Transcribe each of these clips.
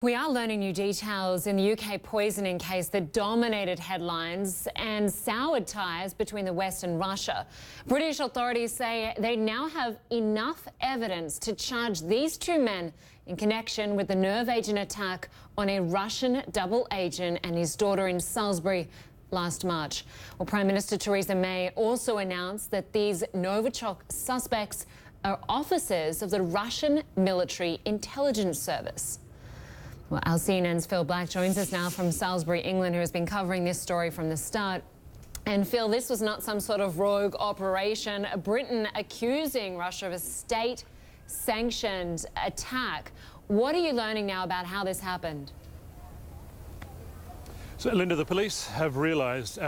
We are learning new details in the UK poisoning case that dominated headlines and soured ties between the West and Russia. British authorities say they now have enough evidence to charge these two men in connection with the nerve agent attack on a Russian double agent and his daughter in Salsibury last March. Well, Prime Minister Theresa May also announced that these Novichok suspects are officers of the Russian military intelligence service. Well, our CNN's Phil Black joins us now from Salsibury, England, who has been covering this story from the start. And Phil, this was not some sort of rogue operation. Britain accusing Russia of a state-sanctioned attack. What are you learning now about how this happened? So, Lynda, the police have released,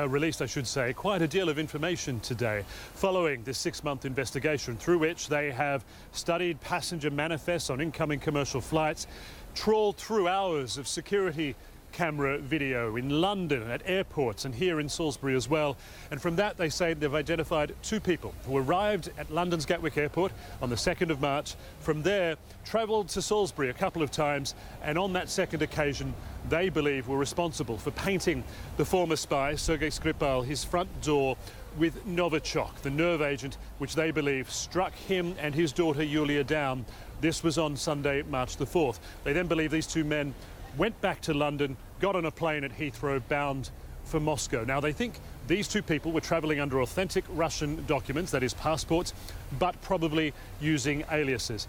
quite a deal of information today following this 6-month investigation through which they have studied passenger manifests on incoming commercial flights, trawled through hours of security camera video in London, at airports and here in Salisbury as well. And from that, they say they've identified two people who arrived at London's Gatwick Airport on the 2nd of March. From there, travelled to Salisbury a couple of times, and on that second occasion, they believe were responsible for painting the former spy, Sergei Skripal, his front door with Novichok, the nerve agent which they believe struck him and his daughter Yulia down. This was on Sunday, March the 4th. They then believe these two men went back to London, got on a plane at Heathrow, bound for Moscow. Now, they think these two people were travelling under authentic Russian documents, that is passports, but probably using aliases.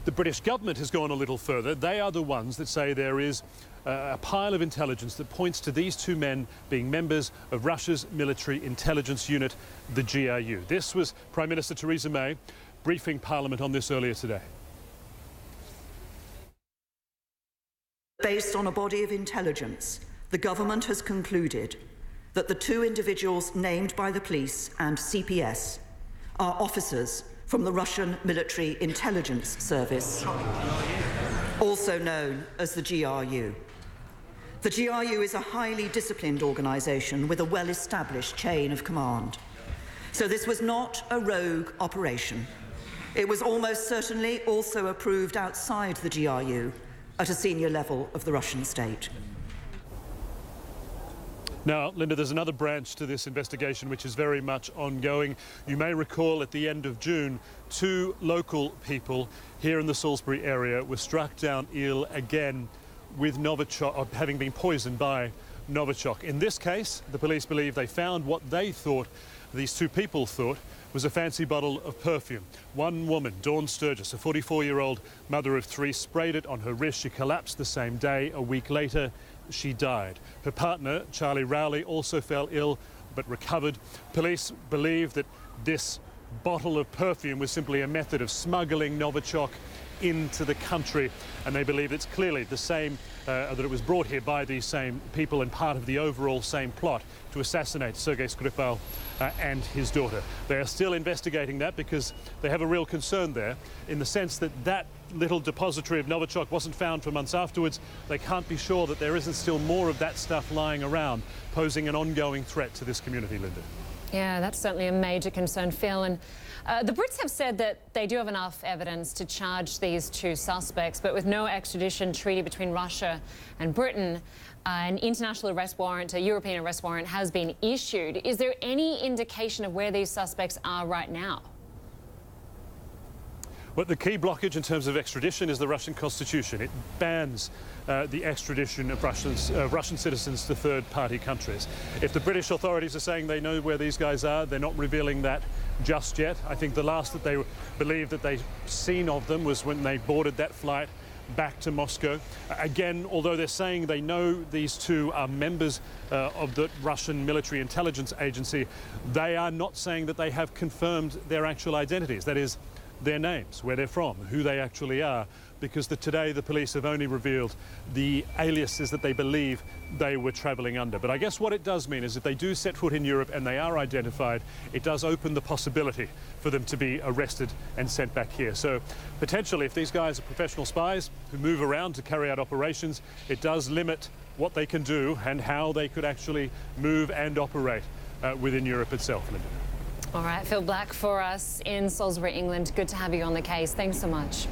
The British government has gone a little further. They are the ones that say there is a pile of intelligence that points to these two men being members of Russia's military intelligence unit, the GRU. This was Prime Minister Theresa May briefing Parliament on this earlier today. Based on a body of intelligence, the government has concluded that the two individuals named by the police and CPS are officers from the Russian Military Intelligence Service, also known as the GRU. The GRU is a highly disciplined organisation with a well-established chain of command. So this was not a rogue operation. It was almost certainly also approved outside the GRU at a senior level of the Russian state. Now, Lynda, there's another branch to this investigation which is very much ongoing. You may recall at the end of June, two local people here in the Salisbury area were struck down ill again with Novichok, or having been poisoned by Novichok. In this case, the police believe they found what they thought, these two people thought, was a fancy bottle of perfume. One woman, Dawn Sturgis, a 44-year-old mother of three, sprayed it on her wrist. She collapsed the same day. A week later, she died. Her partner, Charlie Rowley, also fell ill but recovered. Police believe that this bottle of perfume was simply a method of smuggling Novichok into the country, and they believe it's clearly the same, that it was brought here by these same people and part of the overall same plot to assassinate Sergei Skripal and his daughter. They are still investigating that because they have a real concern there in the sense that that little depository of Novichok wasn't found for months afterwards. They can't be sure that there isn't still more of that stuff lying around, posing an ongoing threat to this community, Lynda. Yeah, that's certainly a major concern, Phil. And the Brits have said that they do have enough evidence to charge these two suspects, but with no extradition treaty between Russia and Britain, an international arrest warrant, a European arrest warrant, has been issued. Is there any indication of where these suspects are right now? Well, the key blockage in terms of extradition is the Russian constitution. It bans the extradition of Russian citizens to third-party countries. If the British authorities are saying they know where these guys are, they're not revealing that just yet. I think the last that they believed that they'd seen of them was when they boarded that flight back to Moscow. Again, although they're saying they know these two are members of the Russian military intelligence agency, they are not saying that they have confirmed their actual identities. That is, their names, where they're from, who they actually are, because today the police have only revealed the aliases that they believe they were travelling under. But I guess what it does mean is if they do set foot in Europe and they are identified, it does open the possibility for them to be arrested and sent back here. So potentially, if these guys are professional spies who move around to carry out operations, it does limit what they can do and how they could actually move and operate within Europe itself, Lynda. All right, Phil Black for us in Salsibury, England. Good to have you on the case. Thanks so much.